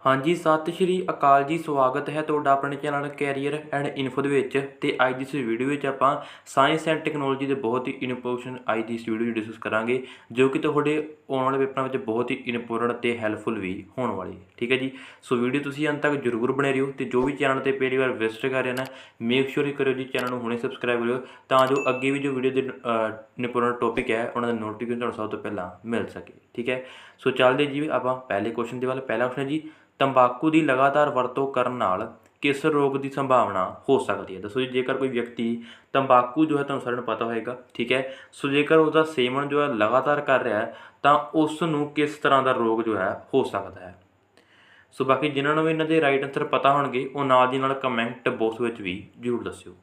हाँ जी, सत श्री अकाल जी। स्वागत है तुहाडा अपने चैनल कैरियर एंड इन्फो दे विच। ते अज दी इस वीडियो विच आपां साइंस एंड टैक्नोलॉजी के बहुत ही इंपोर्टेंट अज दी इस वीडियो डिस्कस करांगे, जो कि तुहाडे आने वाले पेपरों में बहुत ही इंपोर्टेंट ते हैल्पफुल भी होने वाली। ठीक है जी। सो वीडियो तुसीं अंत तक जरूर बने रहियो। तो जो भी चैनल पर पहली बार विजिट कर रहे हैं, मेक श्योर करो जी चैनल को हुणे सबसक्राइब करो, तां जो अगे भी जो वीडियो के इंपोर्टेंट टॉपिक है उन्होंने नोटिफिकेशन तुहानूं सब तो पहला मिल सके। ठीक है। सो चलते जी आपां पहले क्वेश्चन के वाल। पहला क्वेश्चन है जी, तंबाकू की लगातार वरतों करन नाल किस रोग की संभावना हो सकती है। दसो जी, जेकर कोई व्यक्ति तंबाकू जो है तुहानूं सारिਆਂ ਨੂੰ पता होएगा। ठीक है। सो जेकर उसका सेवन जो है लगातार कर रहा है तो उसनूं किस तरह का रोग जो है हो सकता है। सो बाकी जिन्होंने भी इन्हों के राइट आंसर पता होणगे वो नाल दी नाल कमेंट बॉक्स में भी जरूर दस्सिओ।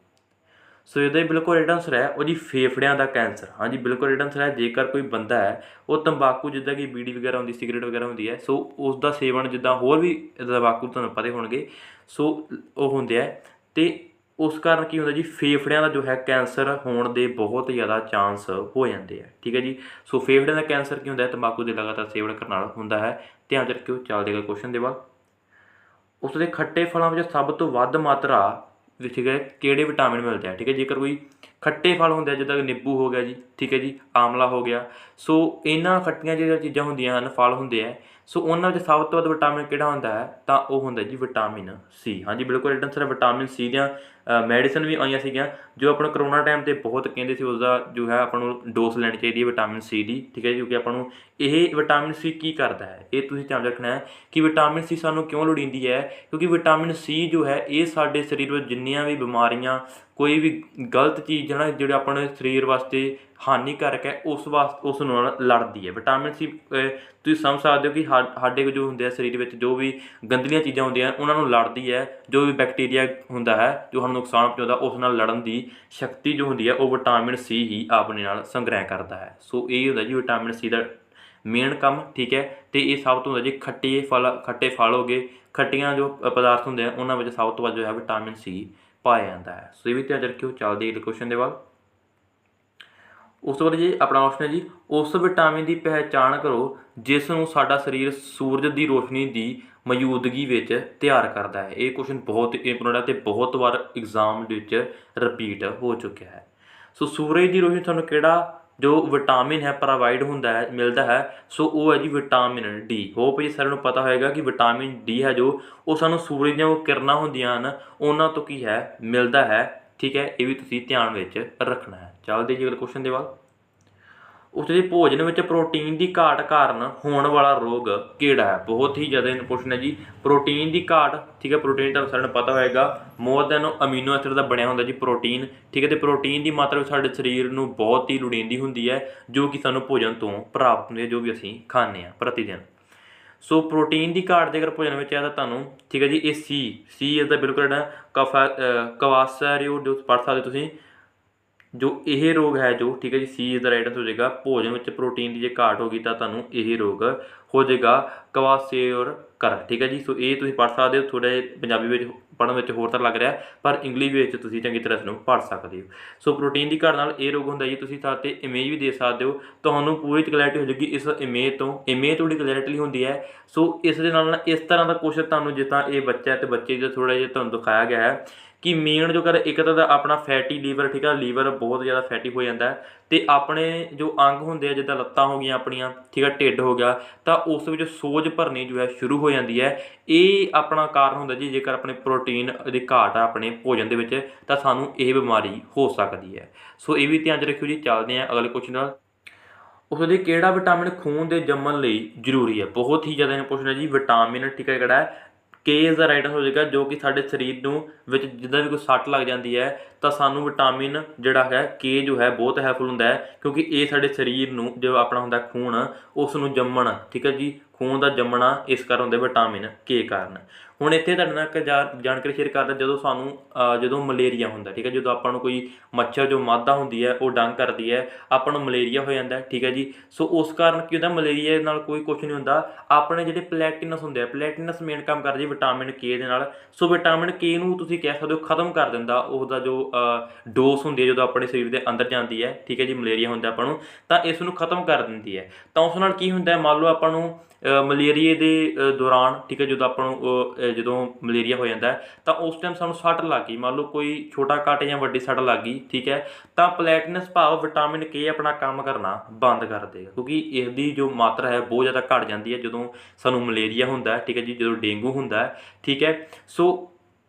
सो इसका बिल्कुल राइट आंसर है वो जी फेफड़िया का कैंसर। हाँ जी, बिल्कुल राइट आंसर है। जेकर कोई बंदा है वो तंबाकू जिदा कि बीड़ी वगैरह होंगी, सिगरेट वगैरह होंगी है, सो उसका सेवन जिदा होर भी तंबाकू तुहानूं पता होणगे, सो वो होंगे है। तो उस कारण की होंदा जी, फेफड़िया का जो है कैंसर होने के बहुत ज़्यादा चांस हो जाते हैं। ठीक है जी। सो फेफड़िया का कैंसर की होंदा है तंबाकू के लगातार सेवन करने नाल होंदा है। ध्यान च रखियो। चलते गए क्वेश्चन के बाद। उसके खट्टे फलों में सब तो वध मात्रा ठीक है किहड़े विटामिन मिलते हैं। ठीक है। जेकर कोई खट्टे फल होंगे जिदा नींबू हो गया जी, ठीक है जी, आमला हो गया, सो इन्हां खट्टियां जो चीज़ां होंदियां हन, फल होंगे है, सो उन्हां विच सब तो वध विटामिन किहड़ा होंदा है, तो वह होंदा जी विटामिन सी। हाँ जी, बिल्कुल राइट आंसर है। विटामिन सी दियां मैडिसन भी आईयां सीगियां, जो अपने करोना टाइम पर बहुत कहते सी उसका जो है आपको डोज लैनी चाहिए विटामिन सी की। ठीक है। क्योंकि आपको ये विटामिन सी की करता है, ये तुसीं ध्यान रखना है कि विटामिन सी सानूं क्यों लोड़ींदी है। क्योंकि विटामिन सी जो है ये साडे शरीर में जिन्नियां भी बीमारियां, कोई भी गलत चीज़ है ना जो अपने शरीर वास्ते हानिकारक है, उस वास्ते उस लड़ती है। विटामिन सी तुम समझ सकते हो कि साढ़े जो होंगे शरीर में जो भी गंदलियां चीज़ां होंदियां उन्होंने लड़ती है। जो भी बैक्टीरिया होंदा है जो हम नुकसान पहुँचाता उस नाल लड़न की शक्ति जो होंदी है वो विटामिन सी ही अपने नाल संग्रह करता है। सो ये होंदा जी विटामिन सी का मेन काम। ठीक है। तो ये सब तो होंदा जी खट्टे फल हो गए, खट्टियां जो पदार्थ होंगे हैं उन्होंने सब तो वध जो है विटामिन सी पाया जाता है। सो ये भी ध्यान रखियो। चलते अगले क्वेश्चन के बाद। उस तो बाद जी अपना क्वेश्चन है जी, उस विटामिन की पहचान करो जिसनों साडा शरीर सूरज की रोशनी की मौजूदगी में तैयार करता है। ये क्वेश्चन बहुत इंपोर्टेंट है तो बहुत बार एग्जाम रिपीट हो चुका है। सो सूरज की रोशनी सानूं किहड़ा जो विटामिन है प्रोवाइड होंदा है, मिलता है, सो वो है जी विटामिन डी। होप जी सारिਆਂ ਨੂੰ पता होएगा कि विटामिन डी है जो वो सानूं सूरज ਦੀਆਂ किरणां होंदियां ਹਨ उन्हां तो की है मिलता है। ठीक है। ये भी तुसीं ध्यान विच रखना है। चलते जी अगले क्वेश्चन के बाद। उसके भोजन में प्रोटीन की घाट कारण होने वाला रोग किहड़ा है। बहुत ही ज़्यादा क्वेश्चन है जी। प्रोटीन की घाट, ठीक है, प्रोटीन तो सारे पता होएगा मोर दैन अमीनो एसिड का बनया होंदा जी प्रोटीन। ठीक है। तो प्रोटीन की मात्रा साडे शरीर में बहुत ही लोड़ींदी होंदी है, जो कि सानूं भोजन तो प्राप्त होंदी है जो भी असीं खाने प्रतिदिन। सो प्रोटीन की घाट जेकर भोजन में है तो तुहानूं, ठीक है जी, ये सी इसका बिल्कुल कवासारियो जो पढ़ सकते तुसीं जो यह रोग है जो, ठीक है जी, सी इज द राइट आंसर हो जाएगा। भोजन में प्रोटीन की जो घाट होगी तो तुहानूं यही रोग हो जाएगा क्वासियोरकर। ठीक है जी। सो ये तुसीं पढ़ सकते हो। थोड़े पंजाबी में पढ़ने में होर तरह लग रहा है पर इंग्लिश में तुसीं चंगी तरह इसनूं पढ़ सकते हो। सो प्रोटीन की घाट नाल ये रोग होंदा जी। तुसीं साथ इमेज भी दे सकते हो, तुहानूं पूरी क्लैरिटी हो जाएगी इस इमेज थोड़ी क्लैरिटी होंदी है। सो इस दे नाल इस तरह का क्वेश्चन तुहानूं जिद्दां ये बच्चा है तो बच्चे जो थोड़ा जिहा तुहानूं दिखाया गया है कि मेन जो कर एक तो अपना फैटी लीवर, ठीक है, लीवर बहुत ज़्यादा फैटी हो जाता है तो अपने जो अंग होंगे जिदा लत्तां हो गई अपनियां, ठीक है, ढिड हो गया, तो उस विच सोज भरनी जो है शुरू हो जाती है। ये अपना कारण होंदा जी जेकर अपने प्रोटीन की घाट है अपने भोजन के विच तो सानूं ये बीमारी हो सकती है। सो ये भी ध्यान रखियो जी। चलते हैं अगले क्वेश्चन नाल। उसदे किहड़ा विटामिन खून के जमन लई जरूरी है। बहुत ही ज़्यादा क्वेश्चन है जी। विटामिन, ठीक है, किहड़ा है, के इज द राइट आंसर हो जाएगा, जो कि साडे शरीर नूं विच जिद्दां भी कोई सੱਟ लग जाती है तो सानूं विटामिन जिहड़ा है के जो है बहुत हैल्पफुल होंदा है। क्योंकि ये साडे शरीर नूं जो अपना होंदा खून उस नूं जम्मण, ठीक है जी, खून का जमना इस कारण होंदा विटामिन के कारण। हुण इत्थे तुहाडे नाल एक जानकारी शेयर करदा, जदों सानूं जदों मलेरिया होंदा, ठीक है, जदों आपां नूं कोई मच्छर जो मादा होंदी है वो डंग करदी है, आपां नूं मलेरिया हो जाता है। ठीक है जी। सो उस कारण की होंदा मलेरिया नाल कोई कुछ नहीं होंदा। अपने जिहड़े प्लैटिनस होंदे आ, प्लैटिनस मेन काम करदी विटामिन के दे नाल। सो विटामिन के नूं तुसीं कह सकदे हो खत्म कर दिंदा उसदा जो डोस होंदी है जो अपने शरीर के अंदर जाती है। ठीक है जी। मलेरिया होंदा आपां नूं तां इस नूं खत्म कर दिंदी है। तो उस नाल की होंदा है, मान लो आपां नूं ਮਲੇਰੀਏ ਦੇ ਦੌਰਾਨ, ਠੀਕ ਹੈ, ਜਦੋਂ ਆਪਾਂ ਨੂੰ ਜਦੋਂ ਮਲੇਰੀਆ ਹੋ ਜਾਂਦਾ ਤਾਂ ਉਸ ਟਾਈਮ ਸਾਨੂੰ ਸੱਟ ਲੱਗ ਗਈ, ਮੰਨ ਲਓ ਕੋਈ ਛੋਟਾ ਕੱਟ ਜਾਂ ਵੱਡੀ ਸੱਟ ਲੱਗ ਗਈ, ਠੀਕ ਹੈ, ਤਾਂ ਪਲੈਟੀਨਸ ਭਾਵ ਵਿਟਾਮਿਨ ਕੇ ਆਪਣਾ ਕੰਮ ਕਰਨਾ ਬੰਦ ਕਰ ਦੇਗਾ, ਕਿਉਂਕਿ ਇਸਦੀ ਜੋ ਮਾਤਰਾ ਹੈ ਬਹੁਤ ਜ਼ਿਆਦਾ ਘਟ ਜਾਂਦੀ ਹੈ ਜਦੋਂ ਸਾਨੂੰ ਮਲੇਰੀਆ ਹੁੰਦਾ, ਠੀਕ ਹੈ ਜੀ, ਜਦੋਂ ਡੇਂਗੂ ਹੁੰਦਾ, ਠੀਕ ਹੈ। ਸੋ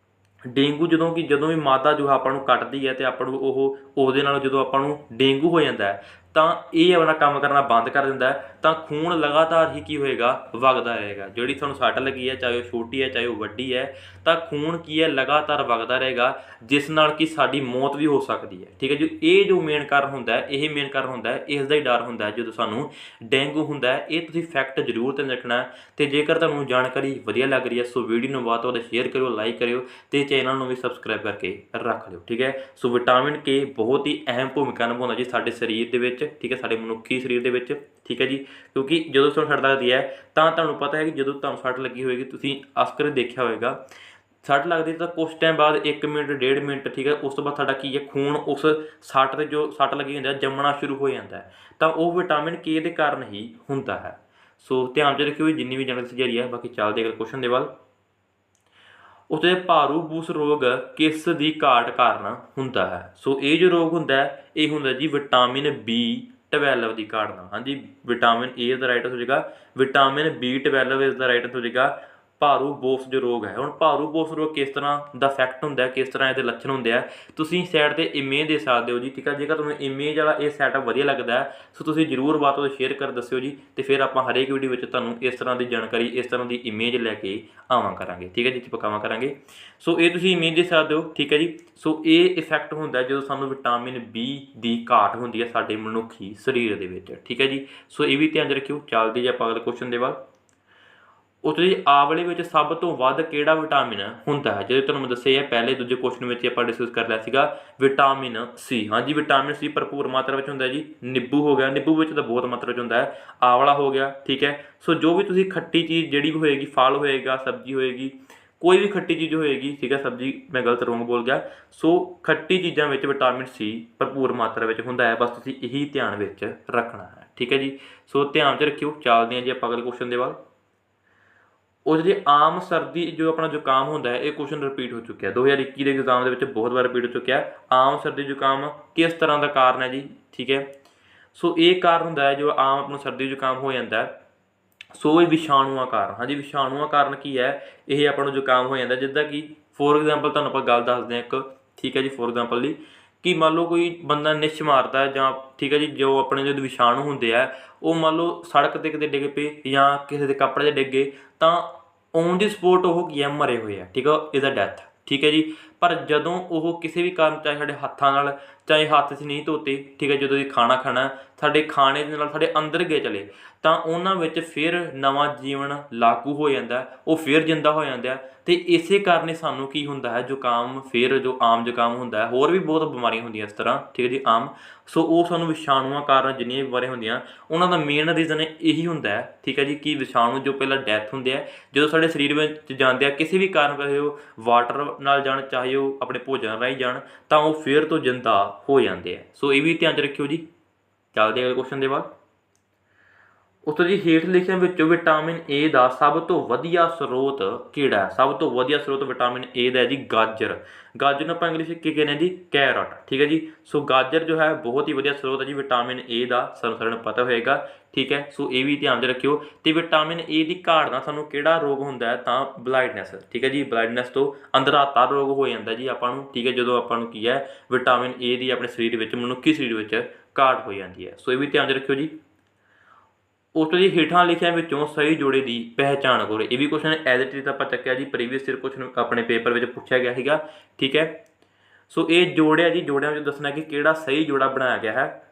ਡੇਂਗੂ ਜਦੋਂ ਵੀ ਮਾਦਾ ਜੋ ਆਪਾਂ ਨੂੰ ਕੱਟਦੀ ਹੈ ਅਤੇ ਆਪਾਂ ਨੂੰ ਉਹਦੇ ਨਾਲ ਜਦੋਂ ਆਪਾਂ ਨੂੰ ਡੇਂਗੂ ਹੋ ਜਾਂਦਾ ਤਾਂ ਇਹ ਆਪਣਾ ਕੰਮ ਕਰਨਾ ਬੰਦ ਕਰ ਦਿੰਦਾ, ਤਾਂ ਖੂਨ ਲਗਾਤਾਰ ਹੀ ਕੀ ਹੋਏਗਾ, ਵਗਦਾ ਰਹੇਗਾ। ਜਿਹੜੀ ਤੁਹਾਨੂੰ ਸੱਟ ਲੱਗੀ ਹੈ, ਚਾਹੇ ਉਹ ਛੋਟੀ ਹੈ ਚਾਹੇ ਉਹ ਵੱਡੀ ਹੈ, ਤਾਂ ਖੂਨ ਕੀ ਹੈ, ਲਗਾਤਾਰ ਵਗਦਾ ਰਹੇਗਾ, ਜਿਸ ਨਾਲ ਕਿ ਸਾਡੀ ਮੌਤ ਵੀ ਹੋ ਸਕਦੀ ਹੈ, ਠੀਕ ਹੈ ਜੀ। ਇਹ ਜੋ ਮੇਨ ਕਾਰਨ ਹੁੰਦਾ ਹੈ, ਇਹ ਮੇਨ ਕਾਰਨ ਹੁੰਦਾ ਹੈ, ਇਸ ਦਾ ਹੀ ਡਰ ਹੁੰਦਾ ਹੈ ਜਦੋਂ ਸਾਨੂੰ ਡੇਂਗੂ ਹੁੰਦਾ ਹੈ। ਇਹ ਤੁਸੀਂ ਫੈਕਟ ਜ਼ਰੂਰ ਧਿਆਨ ਰੱਖਣਾ ਹੈ। ਅਤੇ ਜੇਕਰ ਤੁਹਾਨੂੰ ਜਾਣਕਾਰੀ ਵਧੀਆ ਲੱਗ ਰਹੀ ਹੈ ਸੋ ਵੀਡੀਓ ਨੂੰ ਵੱਧ ਤੋਂ ਵੱਧ ਸ਼ੇਅਰ ਕਰਿਓ, ਲਾਈਕ ਕਰਿਓ ਅਤੇ ਚੈਨਲ ਨੂੰ ਵੀ ਸਬਸਕ੍ਰਾਈਬ ਕਰਕੇ ਰੱਖ ਲਿਓ, ਠੀਕ ਹੈ। ਸੋ ਵਿਟਾਮਿਨ ਕੇ ਬਹੁਤ ਹੀ ਅਹਿਮ ਭੂਮਿਕਾ ਨਿਭਾਉਂਦਾ ਜੀ ਸਾਡੇ ਸਰੀਰ ਦੇ ਵਿੱਚ, ਠੀਕ ਹੈ, ਸਾਡੇ ਮਨੁੱਖੀ ਸਰੀਰ ਦੇ ਵਿੱਚ, ਠੀਕ ਹੈ ਜੀ। ਕਿਉਂਕਿ ਜਦੋਂ ਤੁਹਾਨੂੰ ਸੱਟ ਲੱਗਦੀ ਹੈ ਤਾਂ ਤੁਹਾਨੂੰ ਪਤਾ ਹੈ ਕਿ ਜਦੋਂ ਤੁਹਾਨੂੰ ਸੱਟ ਲੱਗੀ ਹੋਏਗੀ, ਤੁਸੀਂ ਅਕਸਰ ਦੇਖਿਆ ਹੋਏਗਾ, ਸੱਟ ਲੱਗਦੀ ਤਾਂ ਕੁਛ ਟਾਈਮ ਬਾਅਦ 1 ਮਿੰਟ 1.5 ਮਿੰਟ, ਠੀਕ ਹੈ, ਉਸ ਤੋਂ ਬਾਅਦ ਸਾਡਾ ਕੀ ਹੈ, ਖੂਨ ਉਸ ਸੱਟ 'ਤੇ ਜੋ ਸੱਟ ਲੱਗੀ ਹੁੰਦਾ ਜੰਮਣਾ ਸ਼ੁਰੂ ਹੋ ਜਾਂਦਾ, ਤਾਂ ਉਹ ਵਿਟਾਮਿਨ ਕੇ ਦੇ ਕਾਰਨ ਹੀ ਹੁੰਦਾ ਹੈ। ਸੋ ਧਿਆਨ 'ਚ ਰੱਖਿਓ ਜਿੰਨੀ ਵੀ ਜਾਣਕਾਰੀ ਜਾਰੀ ਹੈ। ਬਾਕੀ ਚੱਲਦੇ ਅਗਲੇ ਕੁਐਸਚਨ ਦੇ ਵੱਲ। ਉੱਥੇ ਭਾਰੂ ਬੂਸ ਰੋਗ ਕਿਸ ਦੀ ਘਾਟ ਕਾਰਨ ਹੁੰਦਾ ਹੈ? ਸੋ ਇਹ ਜੋ ਰੋਗ ਹੁੰਦਾ ਇਹ ਹੁੰਦਾ ਜੀ ਵਿਟਾਮਿਨ B12 ਦੀ ਘਾਟ ਨਾਲ। ਹਾਂਜੀ, vitamin A is the right answer ਹੋ ਜਾਏਗਾ, vitamin B12 is the right answer ਹੋ ਜਾਏਗਾ। ਭਾਰੂ ਬੋਸ ਜੋ ਰੋਗ ਹੈ, ਹੁਣ ਭਾਰੂ ਬੋਸ ਰੋਗ ਕਿਸ ਤਰ੍ਹਾਂ ਦਾ ਇਫੈਕਟ ਹੁੰਦਾ, ਕਿਸ ਤਰ੍ਹਾਂ ਇਹਦੇ ਲੱਛਣ ਹੁੰਦੇ ਆ, ਤੁਸੀਂ ਸਾਈਡ 'ਤੇ ਇਮੇਜ ਦੇ ਸਕਦੇ ਹੋ ਜੀ, ਠੀਕ ਹੈ। ਜੇਕਰ ਤੁਹਾਨੂੰ ਇਮੇਜ ਵਾਲਾ ਇਹ ਸੈਟਅਪ ਵਧੀਆ ਲੱਗਦਾ ਹੈ ਸੋ ਤੁਸੀਂ ਜ਼ਰੂਰ ਬਾਤ ਉਹ ਸ਼ੇਅਰ ਕਰ ਦੱਸਿਓ ਜੀ, ਅਤੇ ਫਿਰ ਆਪਾਂ ਹਰੇਕ ਵੀਡੀਓ ਵਿੱਚ ਤੁਹਾਨੂੰ ਇਸ ਤਰ੍ਹਾਂ ਦੀ ਜਾਣਕਾਰੀ, ਇਸ ਤਰ੍ਹਾਂ ਦੀ ਇਮੇਜ ਲੈ ਕੇ ਆਵਾਂ ਕਰਾਂਗੇ, ਠੀਕ ਹੈ ਜੀ, ਚਿਪਕਾਵਾਂ ਕਰਾਂਗੇ। ਸੋ ਇਹ ਤੁਸੀਂ ਇਮੇਜ ਦੇ ਸਕਦੇ ਹੋ, ਠੀਕ ਹੈ ਜੀ। ਸੋ ਇਹ ਇਫੈਕਟ ਹੁੰਦਾ ਜਦੋਂ ਸਾਨੂੰ ਵਿਟਾਮਿਨ B ਦੀ ਘਾਟ ਹੁੰਦੀ ਹੈ ਸਾਡੇ ਮਨੁੱਖੀ ਸਰੀਰ ਦੇ ਵਿੱਚ, ਠੀਕ ਹੈ ਜੀ। ਸੋ ਇਹ ਵੀ ਧਿਆਨ 'ਚ ਰੱਖਿਓ। ਚੱਲਦੇ ਜੇ ਆਪਾਂ ਅਗਲੇ ਕੁਐਸਚਨ ਦੇ ਵੱਲ। ਉੱਥੇ ਜੀ ਆਵਲੇ ਵਿੱਚ ਸਭ ਤੋਂ ਵੱਧ ਕਿਹੜਾ ਵਿਟਾਮਿਨ ਹੁੰਦਾ ਹੈ? ਜਦੋਂ ਤੁਹਾਨੂੰ ਮੈਂ ਦੱਸਿਆ ਪਹਿਲੇ ਦੂਜੇ ਕੁਐਸਚਨ ਵਿੱਚ ਆਪਾਂ ਡਿਸਕਸ ਕਰ ਲਿਆ ਸੀਗਾ, ਵਿਟਾਮਿਨ C। ਹਾਂਜੀ, ਵਿਟਾਮਿਨ C ਭਰਪੂਰ ਮਾਤਰਾ ਵਿੱਚ ਹੁੰਦਾ ਜੀ। ਨਿੰਬੂ ਹੋ ਗਿਆ, ਨਿੰਬੂ ਵਿੱਚ ਤਾਂ ਬਹੁਤ ਮਾਤਰਾ 'ਚ ਹੁੰਦਾ ਹੈ। ਆਵਲਾ ਹੋ ਗਿਆ, ਠੀਕ ਹੈ। ਸੋ ਜੋ ਵੀ ਤੁਸੀਂ ਖੱਟੀ ਚੀਜ਼ ਜਿਹੜੀ ਵੀ ਹੋਏਗੀ, ਫਲ ਹੋਏਗਾ, ਸਬਜ਼ੀ ਹੋਏਗੀ, ਕੋਈ ਵੀ ਖੱਟੀ ਚੀਜ਼ ਹੋਏਗੀ, ਠੀਕ ਹੈ, ਸਬਜ਼ੀ ਮੈਂ ਗਲਤ ਰੋਂਗ ਬੋਲ ਗਿਆ। ਸੋ ਖੱਟੀ ਚੀਜ਼ਾਂ ਵਿੱਚ ਵਿਟਾਮਿਨ C ਭਰਪੂਰ ਮਾਤਰਾ ਵਿੱਚ ਹੁੰਦਾ ਹੈ, ਬਸ ਤੁਸੀਂ ਇਹੀ ਧਿਆਨ ਵਿੱਚ ਰੱਖਣਾ ਹੈ, ਠੀਕ ਹੈ ਜੀ। ਸੋ ਧਿਆਨ 'ਚ ਰੱਖਿਓ। ਚੱਲਦੇ ਹਾਂ ਜੀ ਆਪਾਂ ਅਗਲੇ ਕੁਐਸਚਨ ਦੇ ਵੱਲ। ਉਹ ਜਿਹੜੀ ਆਮ ਸਰਦੀ ਜੋ ਆਪਣਾ ਜ਼ੁਕਾਮ ਹੁੰਦਾ ਹੈ, ਇਹ ਕੁਐਸਚਨ ਰਿਪੀਟ ਹੋ ਚੁੱਕਿਆ 2021 ਦੇ ਐਗਜ਼ਾਮ ਦੇ ਵਿੱਚ ਬਹੁਤ ਵਾਰ ਰਿਪੀਟ ਹੋ ਚੁੱਕਿਆ। ਆਮ ਸਰਦੀ ਜ਼ੁਕਾਮ ਕਿਸ ਤਰ੍ਹਾਂ ਦਾ ਕਾਰਨ ਹੈ ਜੀ, ਠੀਕ ਹੈ। ਸੋ ਇਹ ਕਾਰਨ ਹੁੰਦਾ ਹੈ ਜੋ ਆਮ ਆਪਾਂ ਨੂੰ ਸਰਦੀ ਜ਼ੁਕਾਮ ਹੋ ਜਾਂਦਾ, ਸੋ ਇਹ ਵਿਸ਼ਾਣੂਆਂ ਕਾਰਨ। ਹਾਂਜੀ, ਵਿਸ਼ਾਣੂਆਂ ਕਾਰਨ ਕੀ ਹੈ, ਇਹ ਆਪਾਂ ਨੂੰ ਜ਼ੁਕਾਮ ਹੋ ਜਾਂਦਾ। ਜਿੱਦਾਂ ਕਿ ਫੋਰ ਐਗਜ਼ਾਮਪਲ ਤੁਹਾਨੂੰ ਆਪਾਂ ਗੱਲ ਦੱਸਦੇ ਹਾਂ ਇੱਕ, ਠੀਕ ਹੈ ਜੀ, ਫੋਰ ਐਗਜ਼ਾਮਪਲ ਲਈ ਕਿ ਮੰਨ ਲਓ ਕੋਈ ਬੰਦਾ ਨਿੱਛ ਮਾਰਦਾ ਜਾਂ, ਠੀਕ ਹੈ ਜੀ, ਜੋ ਆਪਣੇ ਜਦੋਂ ਵਿਸ਼ਾਣੂ ਹੁੰਦੇ ਆ ਉਹ ਮੰਨ ਲਓ ਸੜਕ 'ਤੇ ਕਿਤੇ ਡਿੱਗ ਪਏ ਜਾਂ ਕਿਸੇ ਦੇ ਕੱਪੜੇ 'ਤੇ ਡਿੱਗੇ ਤਾਂ ਔਨ ਦੀ ਸਪੋਟ ਉਹ ਕੀ ਹੈ, ਮਰੇ ਹੋਏ ਆ, ਠੀਕ ਆ, ਇਹਦਾ ਡੈਥ, ਠੀਕ ਹੈ ਜੀ। ਪਰ ਜਦੋਂ ਉਹ ਕਿਸੇ ਵੀ ਕਾਰਨ, ਚਾਹੇ ਸਾਡੇ ਹੱਥਾਂ ਨਾਲ, ਚਾਹੇ ਹੱਥ 'ਚ ਨਹੀਂ ਧੋਤੇ, ਠੀਕ ਹੈ, ਜਦੋਂ ਇਹ ਖਾਣਾ ਖਾਣਾ ਸਾਡੇ ਖਾਣੇ ਦੇ ਨਾਲ ਸਾਡੇ ਅੰਦਰ ਗਏ ਚਲੇ ਤਾਂ ਉਹਨਾਂ ਵਿੱਚ ਫਿਰ ਨਵਾਂ ਜੀਵਨ ਲਾਗੂ ਹੋ ਜਾਂਦਾ, ਉਹ ਫਿਰ ਜਿੰਦਾ ਹੋ ਜਾਂਦਾ। ਅਤੇ ਇਸੇ ਕਾਰਨ ਹੀ ਸਾਨੂੰ ਕੀ ਹੁੰਦਾ ਹੈ, ਜ਼ੁਕਾਮ, ਫਿਰ ਜੋ ਆਮ ਜ਼ੁਕਾਮ ਹੁੰਦਾ ਹੈ, ਹੋਰ ਵੀ ਬਹੁਤ ਬਿਮਾਰੀਆਂ ਹੁੰਦੀਆਂ ਇਸ ਤਰ੍ਹਾਂ, ਠੀਕ ਹੈ ਜੀ, ਆਮ। ਸੋ ਉਹ ਸਾਨੂੰ ਵਿਸ਼ਾਣੂਆਂ ਕਾਰਨ ਜਿੰਨੀਆਂ ਬਿਮਾਰੀਆਂ ਹੁੰਦੀਆਂ ਉਹਨਾਂ ਦਾ ਮੇਨ ਰੀਜ਼ਨ ਇਹੀ ਹੁੰਦਾ ਹੈ, ਠੀਕ ਹੈ ਜੀ, ਕਿ ਵਿਸ਼ਾਣੂ ਜੋ ਪਹਿਲਾਂ ਡੈਥ ਹੁੰਦੇ ਆ ਜਦੋਂ ਸਾਡੇ ਸਰੀਰ ਵਿੱਚ ਜਾਂਦੇ ਆ ਕਿਸੇ ਵੀ ਕਾਰਨ, ਚਾਹੇ ਉਹ ਵਾਟਰ ਨਾਲ ਜਾਣ, ਚਾਹੇ ਉਹ ਆਪਣੇ ਭੋਜਨ ਰਾਹੀਂ ਜਾਣ, ਤਾਂ ਉਹ ਫਿਰ ਤੋਂ ਜਿੰਦਾ ਹੋ ਜਾਂਦੇ ਆ। ਸੋ ਇਹ ਵੀ ਧਿਆਨ 'ਚ ਰੱਖਿਓ ਜੀ। ਚੱਲਦੇ ਅਗਲੇ ਕੁਐਸਚਨ ਦੇ ਬਾਅਦ। ਉੱਤੋਂ ਜੀ ਹੇਠ ਲਿਖਿਆਂ ਵਿੱਚੋਂ ਵਿਟਾਮਿਨ ਏ ਦਾ ਸਭ ਤੋਂ ਵਧੀਆ ਸਰੋਤ ਕਿਹੜਾ ਹੈ? ਸਭ ਤੋਂ ਵਧੀਆ ਸਰੋਤ ਵਿਟਾਮਿਨ ਏ ਦਾ ਹੈ ਜੀ ਗਾਜਰ। ਗਾਜਰ ਨੂੰ ਆਪਾਂ ਇੰਗਲਿਸ਼ ਵਿੱਚ ਕੀ ਕਹਿੰਦੇ ਹਾਂ ਜੀ, ਕੈਰਟ, ਠੀਕ ਹੈ ਜੀ। ਸੋ ਗਾਜਰ ਜੋ ਹੈ ਬਹੁਤ ਹੀ ਵਧੀਆ ਸਰੋਤ ਹੈ ਜੀ ਵਿਟਾਮਿਨ ਏ ਦਾ, ਸਾਨੂੰ ਸਾਰਿਆਂ ਨੂੰ ਪਤਾ ਹੋਏਗਾ, ਠੀਕ ਹੈ। ਸੋ ਇਹ ਵੀ ਧਿਆਨ 'ਚ ਰੱਖਿਓ। ਅਤੇ ਵਿਟਾਮਿਨ ਏ ਦੀ ਘਾਟ ਨਾਲ ਸਾਨੂੰ ਕਿਹੜਾ ਰੋਗ ਹੁੰਦਾ ਹੈ? ਤਾਂ ਬਲਾਈਟਨੈਸ, ਠੀਕ ਹੈ ਜੀ। ਬਲਾਈਟਨੈਸ ਤੋਂ ਅੰਧਰਾਤਾ ਰੋਗ ਹੋ ਜਾਂਦਾ ਜੀ ਆਪਾਂ ਨੂੰ, ਠੀਕ ਹੈ, ਜਦੋਂ ਆਪਾਂ ਨੂੰ ਕੀ ਹੈ, ਵਿਟਾਮਿਨ ਏ ਦੀ ਆਪਣੇ ਸਰੀਰ ਵਿੱਚ, ਮਨੁੱਖੀ ਸਰੀਰ ਵਿੱਚ ਘਾਟ ਹੋ ਜਾਂਦੀ ਹੈ। ਸੋ ਇਹ ਵੀ ਧਿਆਨ 'ਚ ਰੱਖਿਓ ਜੀ। ਉਸ ਤੋਂ ਜੀ ਹੇਠਾਂ ਲਿਖਿਆਂ ਵਿੱਚੋਂ ਸਹੀ ਜੋੜੇ ਦੀ ਪਹਿਚਾਣ ਕਰੋ। ਇਹ ਵੀ ਕੁਐਸਚਨ ਐਜ਼ ਇਟ ਇਜ਼ ਆਪਾਂ ਚੱਕਿਆ ਜੀ, ਪ੍ਰੀਵੀਅਸ ਈਅਰ ਕੁਐਸਚਨ ਆਪਣੇ ਪੇਪਰ ਵਿੱਚ ਪੁੱਛਿਆ ਗਿਆ ਸੀਗਾ, ਠੀਕ ਹੈ। ਸੋ ਇਹ ਜੋੜਿਆ ਜੀ, ਜੋੜਿਆਂ ਵਿੱਚ ਦੱਸਣਾ ਕਿ ਕਿਹੜਾ ਸਹੀ ਜੋੜਾ ਬਣਾਇਆ ਗਿਆ ਹੈ।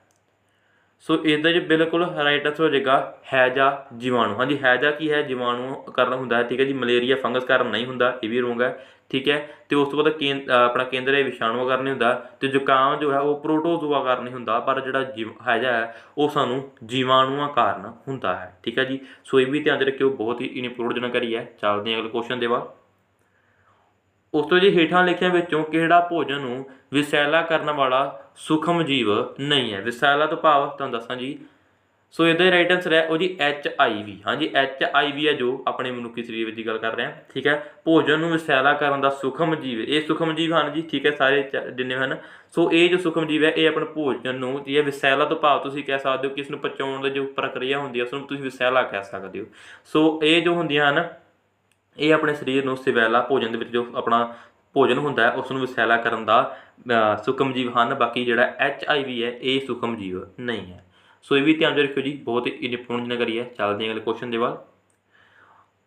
ਸੋ ਇਸਦਾ ਜੀ ਬਿਲਕੁਲ ਰਾਈਟ ਆਂਸਰ ਹੋ ਜਾਏਗਾ ਹੈਜਾ ਜੀਵਾਣੂ। ਹਾਂਜੀ, ਹੈਜਾ ਕੀ ਹੈ, ਜੀਵਾਣੂ ਕਾਰਨ ਹੁੰਦਾ ਹੈ, ਠੀਕ ਹੈ ਜੀ। ਮਲੇਰੀਆ ਫੰਗਸ ਕਾਰਨ ਨਹੀਂ ਹੁੰਦਾ, ਇਹ ਵੀ ਰੋਂਗ ਹੈ, ਠੀਕ ਹੈ। ਅਤੇ ਉਸ ਤੋਂ ਬਾਅਦ ਆਪਣਾ ਕੇਂਦਰ ਇਹ ਵਿਸ਼ਾਣੂਆਂ ਕਾਰਨ ਨਹੀਂ ਹੁੰਦਾ, ਅਤੇ ਜ਼ੁਕਾਮ ਜੋ ਹੈ ਉਹ ਪ੍ਰੋਟੋਜ਼ੋਆ ਕਾਰਨ ਨਹੀਂ ਹੁੰਦਾ, ਪਰ ਜਿਹੜਾ ਹੈਜਾ ਹੈ ਉਹ ਸਾਨੂੰ ਜੀਵਾਣੂਆਂ ਕਾਰਨ ਹੁੰਦਾ ਹੈ, ਠੀਕ ਹੈ ਜੀ। ਸੋ ਇਹ ਵੀ ਧਿਆਨ 'ਚ ਰੱਖਿਓ, ਬਹੁਤ ਹੀ ਇੰਪੋਰਟੈਂਟ ਜਾਣਕਾਰੀ ਹੈ। ਚੱਲਦੇ ਹਾਂ ਅਗਲੇ ਕੁਐਸਚਨ ਦੇ ਬਾਅਦ। ਉਸ ਤੋਂ ਜੀ ਹੇਠਾਂ ਲਿਖਿਆਂ ਵਿੱਚੋਂ ਕਿਹੜਾ ਭੋਜਨ ਨੂੰ ਵਿਸੈਲਾ ਕਰਨ ਵਾਲਾ ਸੂਖਮ ਜੀਵ ਨਹੀਂ ਹੈ? ਵਿਸੈਲਾ ਤੋਂ ਭਾਵ ਤੁਹਾਨੂੰ ਦੱਸਾਂ ਜੀ, ਸੋ ਇਹਦਾ ਰਾਈਟ ਆਂਸਰ ਹੈ ਉਹ ਜੀ HIV। ਹਾਂਜੀ HIV ਹੈ ਜੋ ਆਪਣੇ ਮਨੁੱਖੀ ਸਰੀਰ ਵਿੱਚ ਦੀ ਗੱਲ ਕਰ ਰਹੇ ਹਾਂ, ਠੀਕ ਹੈ। ਭੋਜਨ ਨੂੰ ਵਿਸ਼ੈਲਾ ਕਰਨ ਦਾ ਸੂਖਮ ਜੀਵ, ਇਹ ਸੂਖਮ ਜੀਵ ਹਨ ਜੀ, ਠੀਕ ਹੈ, ਸਾਰੇ ਜਿੰਨੇ ਹਨ। ਸੋ ਇਹ ਜੋ ਸੂਖਮ ਜੀਵ ਹੈ ਇਹ ਆਪਣੇ ਭੋਜਨ ਨੂੰ, ਇਹ ਵਿਸ਼ੈਲਾ ਤੋਂ ਭਾਵ ਤੁਸੀਂ ਕਹਿ ਸਕਦੇ ਹੋ ਕਿ ਇਸ ਨੂੰ ਪਚਾਉਣ ਦੀ ਜੋ ਪ੍ਰਕਿਰਿਆ ਹੁੰਦੀ ਹੈ ਉਸ ਨੂੰ ਤੁਸੀਂ ਵਿਸ਼ੈਲਾ ਕਹਿ ਸਕਦੇ ਹੋ। ਸੋ ਇਹ ਜੋ ਹੁੰਦੀਆਂ ਹਨ ਇਹ ਆਪਣੇ ਸਰੀਰ ਨੂੰ ਸਿਵੈਲਾ, ਭੋਜਨ ਦੇ ਵਿੱਚ ਜੋ ਆਪਣਾ ਭੋਜਨ ਹੁੰਦਾ ਹੈ ਉਸ ਨੂੰ ਵਿਸ਼ੈਲਾ ਕਰਨ ਦਾ ਸੂਖਮ ਜੀਵ ਹਨ। ਬਾਕੀ ਜਿਹੜਾ HIV ਹੈ ਇਹ ਸੂਖਮ ਜੀਵ ਨਹੀਂ ਹੈ। ਸੋ ਇਹ ਵੀ ਧਿਆਨ 'ਚ ਰੱਖਿਓ ਜੀ, ਬਹੁਤ ਹੀ ਇੰਪੋਰਟੈਂਟ ਜਾਣਕਾਰੀ ਹੈ। ਚੱਲਦੇ ਹਾਂ ਅਗਲੇ ਕੁਐਸਚਨ ਦੇ ਬਾਅਦ।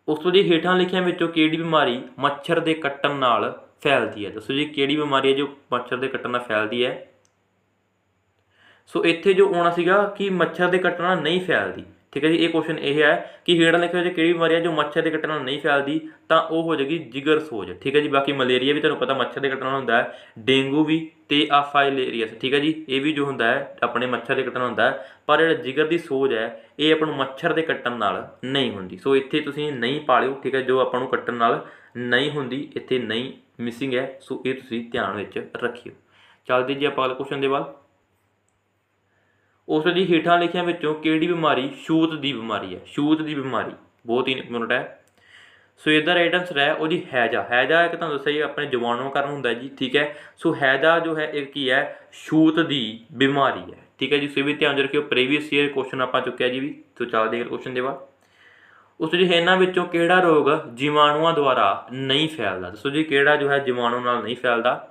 ਉਸ ਤੋਂ ਜੀ ਹੇਠਾਂ ਲਿਖਿਆਂ ਵਿੱਚੋਂ ਕਿਹੜੀ ਬਿਮਾਰੀ ਮੱਛਰ ਦੇ ਕੱਟਣ ਨਾਲ ਫੈਲਦੀ ਹੈ? ਦੱਸੋ ਜੀ ਕਿਹੜੀ ਬਿਮਾਰੀ ਹੈ ਜੋ ਮੱਛਰ ਦੇ ਕੱਟਣ ਨਾਲ ਫੈਲਦੀ ਹੈ? ਸੋ ਇੱਥੇ ਜੋ ਆਉਣਾ ਸੀਗਾ ਕਿ ਮੱਛਰ ਦੇ ਕੱਟਣ ਨਾਲ ਨਹੀਂ ਫੈਲਦੀ, ਠੀਕ ਹੈ ਜੀ। ਇਹ ਕੁਐਸਚਨ ਇਹ ਹੈ ਕਿ ਹੇਠਾਂ ਲਿਖੇ ਹੋਏ ਕਿਹੜੀ ਬਿਮਾਰੀ ਹੈ ਜੋ ਮੱਛਰ ਦੇ ਕੱਟਣ ਨਾਲ ਨਹੀਂ ਫੈਲਦੀ, ਤਾਂ ਉਹ ਹੋ ਜਾਏਗੀ ਜਿਗਰ ਸੋਜ, ਠੀਕ ਹੈ ਜੀ। ਬਾਕੀ ਮਲੇਰੀਆ ਵੀ ਤੁਹਾਨੂੰ ਪਤਾ ਮੱਛਰ ਦੇ ਕੱਟਣ ਨਾਲ ਹੁੰਦਾ ਹੈ, ਡੇਂਗੂ ਵੀ ਅਤੇ ਫਾਈਲੇਰੀਅਸ, ਠੀਕ ਹੈ ਜੀ, ਇਹ ਵੀ ਜੋ ਹੁੰਦਾ ਹੈ ਆਪਣੇ ਮੱਛਰ ਦੇ ਕੱਟਣ ਨਾਲ ਹੁੰਦਾ ਹੈ। ਪਰ ਜਿਹੜਾ ਜਿਗਰ ਦੀ ਸੋਜ ਹੈ ਇਹ ਆਪਾਂ ਨੂੰ ਮੱਛਰ ਦੇ ਕੱਟਣ ਨਾਲ ਨਹੀਂ ਹੁੰਦੀ। ਸੋ ਇੱਥੇ ਤੁਸੀਂ ਨਹੀਂ ਪਾਲਿਓ, ਠੀਕ ਹੈ, ਜੋ ਆਪਾਂ ਨੂੰ ਕੱਟਣ ਨਾਲ ਨਹੀਂ ਹੁੰਦੀ, ਇੱਥੇ ਨਹੀਂ ਮਿਸਿੰਗ ਹੈ। ਸੋ ਇਹ ਤੁਸੀਂ ਧਿਆਨ ਵਿੱਚ ਰੱਖਿਓ। ਚੱਲਦੇ ਜੀ ਆਪਾਂ ਅਗਲੇ ਕੁਐਸਚਨ ਦੇ ਬਾਅਦ। ਉਸ ਦੀ ਹੇਠਾਂ ਲਿਖਿਆਂ ਵਿੱਚੋਂ ਕਿਹੜੀ ਬਿਮਾਰੀ ਛੂਤ ਦੀ ਬਿਮਾਰੀ ਹੈ? ਛੂਤ ਦੀ ਬਿਮਾਰੀ ਬਹੁਤ ਹੀ ਇੰਪੋਰਟੈਂਟ ਹੈ। ਸੋ ਇਹਦਾ ਰਾਈਟ ਆਂਸਰ ਹੈ ਉਹ ਜੀ ਹੈਜਾ। ਹੈਜਾ ਇੱਕ ਤੁਹਾਨੂੰ ਦੱਸਿਆ ਜੀ ਆਪਣੇ ਜੀਵਾਣੂ ਕਾਰਨ ਹੁੰਦਾ ਜੀ, ਠੀਕ ਹੈ। ਸੋ ਹੈਜਾ ਜੋ ਹੈ ਇਹ ਕੀ ਹੈ? ਛੂਤ ਦੀ ਬਿਮਾਰੀ ਹੈ, ਠੀਕ ਹੈ ਜੀ। ਸੋ ਇਹ ਵੀ ਧਿਆਨ 'ਚ ਰੱਖਿਓ, ਪ੍ਰੀਵੀਅਸ ਈਅਰ ਕੁਐਸਚਨ ਆਪਾਂ ਚੁੱਕਿਆ ਜੀ ਵੀ। ਸੋ ਚੱਲਦੇ ਹਾਂ ਕੁਐਸਚਨ ਦੇ ਬਾਅਦ। ਉਸ ਜੀ ਇਹਨਾਂ ਵਿੱਚੋਂ ਕਿਹੜਾ ਰੋਗ ਜੀਵਾਣੂਆਂ ਦੁਆਰਾ ਨਹੀਂ ਫੈਲਦਾ? ਦੱਸੋ ਜੀ ਕਿਹੜਾ ਜੋ ਹੈ ਜੀਵਾਣੂ ਨਾਲ ਨਹੀਂ ਫੈਲਦਾ?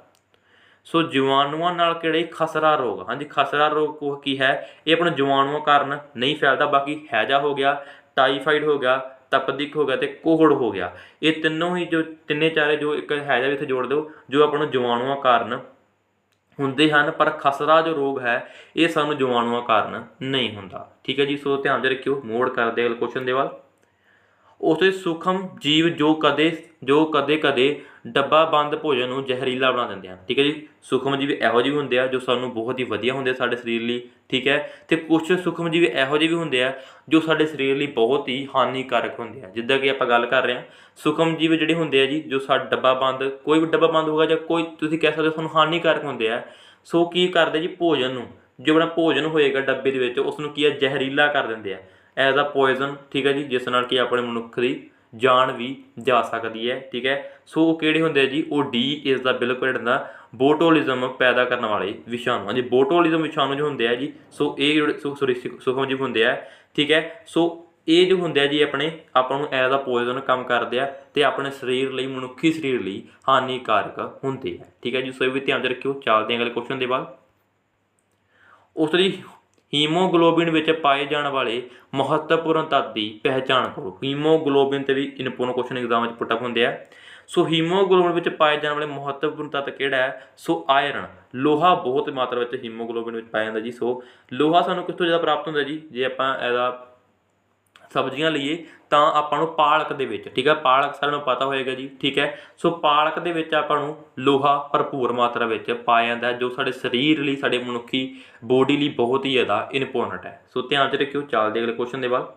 ਸੋ ਜੀਵਾਣੂਆਂ ਨਾਲ ਕਿਹੜੇ? ਖਸਰਾ ਰੋਗ। ਹਾਂਜੀ ਖਸਰਾ ਰੋਗ ਕੀ ਹੈ? ਇਹ ਆਪਣੇ ਜੀਵਾਣੂਆਂ ਕਾਰਨ ਨਹੀਂ ਫੈਲਦਾ। ਬਾਕੀ ਹੈਜਾ ਹੋ ਗਿਆ, ਟਾਈਫਾਈਡ ਹੋ ਗਿਆ, ਤਪਦਿਕ ਹੋ ਗਿਆ ਅਤੇ ਕੋਹੜ ਹੋ ਗਿਆ, ਇਹ ਤਿੰਨੋਂ ਹੀ ਜੋ ਤਿੰਨੇ ਚਾਰੇ ਜੋ ਇੱਕ ਹੈਜਾ ਵੀ ਇੱਥੇ ਜੋੜ ਦਿਓ, ਜੋ ਆਪਾਂ ਨੂੰ ਜੀਵਾਣੂਆਂ ਕਾਰਨ ਹੁੰਦੇ ਹਨ। ਪਰ ਖਸਰਾ ਜੋ ਰੋਗ ਹੈ ਇਹ ਸਾਨੂੰ ਜੀਵਾਣੂਆਂ ਕਾਰਨ ਨਹੀਂ ਹੁੰਦਾ, ਠੀਕ ਹੈ ਜੀ। ਸੋ ਧਿਆਨ 'ਚ ਰੱਖਿਓ। ਮੋੜ ਕਰਦੇ ਅਗਲੇ ਕੁਐਸਚਨ ਦੇ ਬਾਅਦ। ਉਸ ਸੂਖਮ ਜੀਵ ਜੋ ਕਦੇ ਕਦੇ ਡੱਬਾ ਬੰਦ ਭੋਜਨ ਨੂੰ ਜ਼ਹਿਰੀਲਾ ਬਣਾ ਦਿੰਦੇ ਹਨ, ਠੀਕ ਹੈ ਜੀ। ਸੂਖਮ ਜੀਵ ਇਹੋ ਜਿਹੇ ਵੀ ਹੁੰਦੇ ਆ ਜੋ ਸਾਨੂੰ ਬਹੁਤ ਹੀ ਵਧੀਆ ਹੁੰਦੇ ਆ ਸਾਡੇ ਸਰੀਰ ਲਈ, ਠੀਕ ਹੈ। ਅਤੇ ਕੁਛ ਸੂਖਮ ਜੀਵ ਇਹੋ ਜਿਹੇ ਵੀ ਹੁੰਦੇ ਆ ਜੋ ਸਾਡੇ ਸਰੀਰ ਲਈ ਬਹੁਤ ਹੀ ਹਾਨੀਕਾਰਕ ਹੁੰਦੇ ਆ। ਜਿੱਦਾਂ ਕਿ ਆਪਾਂ ਗੱਲ ਕਰ ਰਹੇ ਹਾਂ ਸੂਖਮ ਜੀਵ ਜਿਹੜੇ ਹੁੰਦੇ ਆ ਜੀ ਜੋ ਸਾਡਾ ਡੱਬਾ ਬੰਦ, ਕੋਈ ਵੀ ਡੱਬਾ ਬੰਦ ਹੋਊਗਾ ਜਾਂ ਕੋਈ ਤੁਸੀਂ ਕਹਿ ਸਕਦੇ ਹੋ ਸਾਨੂੰ ਹਾਨੀਕਾਰਕ ਹੁੰਦੇ ਆ। ਸੋ ਕੀ ਕਰਦੇ ਜੀ? ਭੋਜਨ ਨੂੰ, ਜੋ ਆਪਣਾ ਭੋਜਨ ਹੋਏਗਾ ਡੱਬੇ ਦੇ ਵਿੱਚ ਉਸ ਨੂੰ ਕੀ ਹੈ? ਜ਼ਹਿਰੀਲਾ ਕਰ ਦਿੰਦੇ ਆ, ਐਜ਼ ਆ ਪੋਇਜ਼ਨ, ਠੀਕ ਹੈ ਜੀ, ਜਿਸ ਨਾਲ ਕਿ ਆਪਣੇ ਮਨੁੱਖ ਦੀ ਜਾਨ ਵੀ ਜਾ ਸਕਦੀ ਹੈ, ਠੀਕ ਹੈ। ਸੋ ਉਹ ਕਿਹੜੇ ਹੁੰਦੇ ਆ ਜੀ? ਉਹ ਡੀ ਇਸ ਦਾ ਬਿਲਕੁਲ ਹੁੰਦਾ ਬੋਟੋਲਿਜ਼ਮ ਪੈਦਾ ਕਰਨ ਵਾਲੇ ਵਿਸ਼ਾਣੂ। ਹਾਂਜੀ ਬੋਟੋਲਿਜ਼ਮ ਵਿਸ਼ਾਣੂ ਜੋ ਹੁੰਦੇ ਆ ਜੀ, ਸੋ ਇਹ ਜਿਹੜੇ ਸੂਖਮ ਜੀਵ ਹੁੰਦੇ ਆ, ਠੀਕ ਹੈ। ਸੋ ਇਹ ਜੋ ਹੁੰਦੇ ਆ ਜੀ ਆਪਣੇ ਆਪਾਂ ਨੂੰ ਐਜ਼ ਆ ਪੋਇਜ਼ਨ ਕੰਮ ਕਰਦੇ ਆ ਅਤੇ ਆਪਣੇ ਸਰੀਰ ਲਈ, ਮਨੁੱਖੀ ਸਰੀਰ ਲਈ ਹਾਨੀਕਾਰਕ ਹੁੰਦੇ ਆ, ਠੀਕ ਹੈ ਜੀ। ਸੋ ਇਹ ਵੀ ਧਿਆਨ 'ਚ ਰੱਖਿਓ। ਚੱਲਦੇ ਹਾਂ ਅਗਲੇ ਕੁਐਸਚਨ ਦੇ ਬਾਅਦ। ਉਸ ਦੀ ਹੀਮੋਗਲੋਬਿਨ ਵਿੱਚ ਪਾਏ ਜਾਣ ਵਾਲੇ ਮਹੱਤਵਪੂਰਨ ਤੱਤ ਦੀ ਪਹਿਚਾਣ ਕਰੋ। ਹੀਮੋਗਲੋਬਿਨ 'ਤੇ ਵੀ ਇੰਪੋਰਟੈਂਟ ਕੁਐਸਚਨ ਐਗਜ਼ਾਮ ਵਿੱਚ ਪੁੱਟ ਅਪ ਹੁੰਦੇ ਆ। ਸੋ ਹੀਮੋਗਲੋਬਿਨ ਵਿੱਚ ਪਾਏ ਜਾਣ ਵਾਲੇ ਮਹੱਤਵਪੂਰਨ ਤੱਤ ਕਿਹੜਾ ਹੈ? ਸੋ ਆਇਰਨ, ਲੋਹਾ ਬਹੁਤ ਮਾਤਰਾ ਵਿੱਚ ਹੀਮੋਗਲੋਬਿਨ ਵਿੱਚ ਪਾਇਆ ਜਾਂਦਾ ਜੀ। ਸੋ ਲੋਹਾ ਸਾਨੂੰ ਕਿੱਥੋਂ ਜ਼ਿਆਦਾ ਪ੍ਰਾਪਤ ਹੁੰਦਾ ਜੀ? ਜੇ ਆਪਾਂ ਇਹਦਾ ਸਬਜ਼ੀਆਂ ਲਈਏ ਤਾਂ ਆਪਾਂ ਨੂੰ ਪਾਲਕ ਦੇ ਵਿੱਚ, ਠੀਕ ਹੈ, ਪਾਲਕ ਸਾਰਿਆਂ ਨੂੰ ਪਤਾ ਹੋਏਗਾ ਜੀ, ਠੀਕ ਹੈ। ਸੋ ਪਾਲਕ ਦੇ ਵਿੱਚ ਆਪਾਂ ਨੂੰ ਲੋਹਾ ਭਰਪੂਰ ਮਾਤਰਾ ਵਿੱਚ ਪਾਇਆ ਜਾਂਦਾ ਜੋ ਸਾਡੇ ਸਰੀਰ ਲਈ, ਸਾਡੇ ਮਨੁੱਖੀ ਬੋਡੀ ਲਈ ਬਹੁਤ ਹੀ ਜ਼ਿਆਦਾ ਇੰਪੋਰਟੈਂਟ ਹੈ। ਸੋ ਧਿਆਨ 'ਚ ਰੱਖਿਓ। ਚੱਲਦੇ ਅਗਲੇ ਕੁਐਸਚਨ ਦੇ ਬਾਅਦ।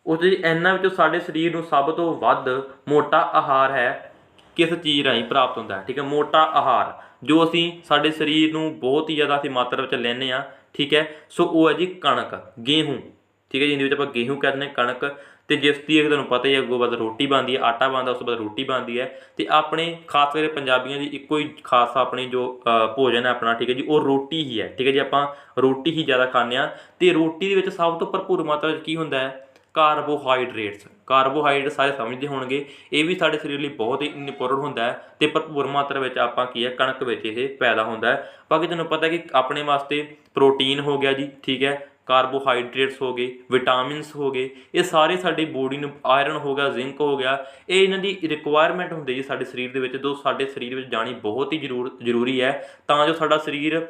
ਉਸ ਦੀ ਇਹਨਾਂ ਵਿੱਚੋਂ ਸਾਡੇ ਸਰੀਰ ਨੂੰ ਸਭ ਤੋਂ ਵੱਧ ਮੋਟਾ ਆਹਾਰ ਹੈ ਕਿਸ ਚੀਜ਼ ਰਾਹੀਂ ਪ੍ਰਾਪਤ ਹੁੰਦਾ ਹੈ? ਠੀਕ ਹੈ, ਮੋਟਾ ਆਹਾਰ ਜੋ ਅਸੀਂ ਸਾਡੇ ਸਰੀਰ ਨੂੰ ਬਹੁਤ ਹੀ ਜ਼ਿਆਦਾ ਅਸੀਂ ਮਾਤਰਾ ਵਿੱਚ ਲੈਂਦੇ ਹਾਂ, ਠੀਕ ਹੈ। ਸੋ ਉਹ ਹੈ ਜੀ ਕਣਕ, ਗੇਹੂੰ, ਠੀਕ ਹੈ ਜੀ। ਇਹਦੇ ਵਿੱਚ ਆਪਾਂ ਗੇਹੂੰ ਕਹਿ ਦਿੰਦੇ ਕਣਕ, ਅਤੇ ਜਿਸ ਦੀ ਤੁਹਾਨੂੰ ਪਤਾ ਹੀ ਹੈ ਅੱਗੋਂ ਬਾਅਦ ਰੋਟੀ ਬਣਦੀ ਹੈ, ਆਟਾ ਬਣਦਾ, ਉਸ ਤੋਂ ਬਾਅਦ ਰੋਟੀ ਬਣਦੀ ਹੈ। ਅਤੇ ਆਪਣੇ ਖਾਸ ਕਰਕੇ ਪੰਜਾਬੀਆਂ ਦੀ ਇੱਕੋ ਹੀ ਖਾਸ ਆਪਣੀ ਜੋ ਭੋਜਨ ਹੈ ਆਪਣਾ, ਠੀਕ ਹੈ ਜੀ, ਉਹ ਰੋਟੀ ਹੀ ਹੈ, ਠੀਕ ਹੈ ਜੀ। ਆਪਾਂ ਰੋਟੀ ਹੀ ਜ਼ਿਆਦਾ ਖਾਂਦੇ ਹਾਂ ਅਤੇ ਰੋਟੀ ਦੇ ਵਿੱਚ ਸਭ ਤੋਂ ਭਰਪੂਰ ਮਾਤਰਾ ਵਿੱਚ ਕੀ ਹੁੰਦਾ ਹੈ? ਕਾਰਬੋਹਾਈਡਰੇਟਸ। ਕਾਰਬੋਹਾਈਡਰੇਟ ਸਾਰੇ ਸਮਝਦੇ ਹੋਣਗੇ, ਇਹ ਵੀ ਸਾਡੇ ਸਰੀਰ ਲਈ ਬਹੁਤ ਹੀ ਇੰਪੋਰਟੈਂਟ ਹੁੰਦਾ ਹੈ ਅਤੇ ਭਰਪੂਰ ਮਾਤਰਾ ਵਿੱਚ ਆਪਾਂ ਕੀ ਹੈ ਕਣਕ ਵਿੱਚ ਇਹ ਪੈਦਾ ਹੁੰਦਾ ਹੈ। ਬਾਕੀ ਤੁਹਾਨੂੰ ਪਤਾ ਕਿ ਆਪਣੇ ਵਾਸਤੇ ਪ੍ਰੋਟੀਨ ਹੋ ਗਿਆ ਜੀ, ਠੀਕ ਹੈ, ਕਾਰਬੋਹਾਈਡਰੇਟਸ ਹੋ ਗਏ, ਵਿਟਾਮਿਨਸ ਹੋ ਗਏ, ਇਹ ਸਾਰੇ ਸਾਡੀ ਬੋਡੀ ਨੂੰ, ਆਇਰਨ ਹੋ ਗਿਆ, ਜ਼ਿੰਕ ਹੋ ਗਿਆ, ਇਹ ਇਹਨਾਂ ਦੀ ਰਿਕੁਆਇਰਮੈਂਟ ਹੁੰਦੀ ਜੀ ਸਾਡੇ ਸਰੀਰ ਦੇ ਵਿੱਚ, ਜੋ ਸਾਡੇ ਸਰੀਰ ਵਿੱਚ ਜਾਣੀ ਬਹੁਤ ਹੀ ਜ਼ਰੂਰੀ ਹੈ ਤਾਂ ਜੋ ਸਾਡਾ ਸਰੀਰ